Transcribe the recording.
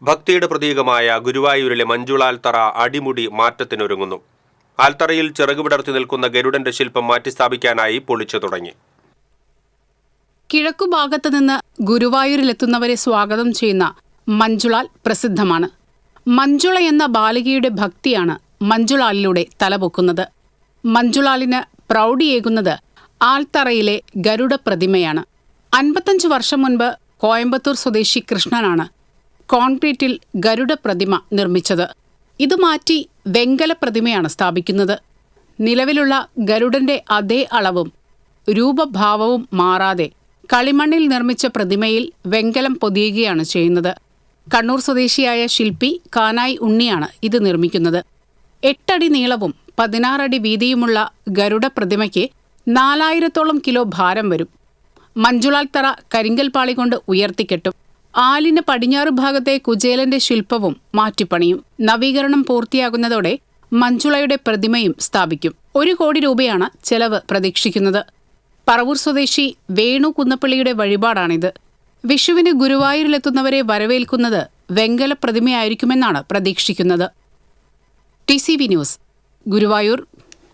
ഭക്തിയുടെ പ്രതീകമായ ഗുരുവായൂരിലെ മഞ്ജുള ആൽത്തറ അടിമുടി മാറ്റത്തിനൊരുങ്ങുന്നു. ആൽത്തറയിൽ ചിറകുവിടർത്തി നിൽക്കുന്ന ഗരുഡന്റെ ശില്പം മാറ്റിസ്ഥാപിക്കാനായി പൊളിച്ചു തുടങ്ങി. കിഴക്കുഭാഗത്ത് നിന്ന് ഗുരുവായൂരിലെത്തുന്നവരെ സ്വാഗതം ചെയ്യുന്ന മഞ്ജുളാൽ പ്രസിദ്ധമാണ്. മഞ്ജുള എന്ന ബാലികയുടെ ഭക്തിയാണ് മഞ്ജുളാലിലൂടെ തലപൊക്കുന്നത്. മഞ്ജുളാലിന് പ്രൗഢിയേകുന്നത് ആൽത്തറയിലെ ഗരുഡ പ്രതിമയാണ്. 55 വർഷം മുൻപ് കോയമ്പത്തൂർ സ്വദേശി കൃഷ്ണനാണ് കോൺക്രീറ്റിൽ ഗരുഡ പ്രതിമ നിർമ്മിച്ചത്. ഇത് മാറ്റി വെങ്കല പ്രതിമയാണ് സ്ഥാപിക്കുന്നത്. നിലവിലുള്ള ഗരുഡന്റെ അതേ അളവും രൂപഭാവവും മാറാതെ കളിമണ്ണിൽ നിർമ്മിച്ച പ്രതിമയിൽ വെങ്കലം പൊതിയുകയാണ് ചെയ്യുന്നത്. കണ്ണൂർ സ്വദേശിയായ ശില്പി കാനായി ഉണ്ണിയാണ് ഇത് നിർമ്മിക്കുന്നത്. 8 അടി നീളവും 16 അടി വീതിയുമുള്ള ഗരുഡ പ്രതിമയ്ക്ക് 4000-ഓളം കിലോ ഭാരം വരും. മഞ്ജുളാൽത്തറ കരിങ്കൽപ്പാളി കൊണ്ട് ഉയർത്തിക്കെട്ടും. ആലിന് പടിഞ്ഞാറ് ഭാഗത്തെ കുചേലന്റെ ശില്പവും മാറ്റിപ്പണിയും. നവീകരണം പൂർത്തിയാകുന്നതോടെ മഞ്ജുളയുടെ പ്രതിമയും സ്ഥാപിക്കും. 1 കോടി രൂപയാണ് ചെലവ് പ്രതീക്ഷിക്കുന്നത്. പറവൂർ സ്വദേശി വേണു കുന്നപ്പള്ളിയുടെ വഴിപാടാണിത്. വിഷുവിന് ഗുരുവായൂരിലെത്തുന്നവരെ വരവേൽക്കുന്നത് വെങ്കല പ്രതിമയായിരിക്കുമെന്നാണ് പ്രതീക്ഷിക്കുന്നത്. TCV news, Guruvayur.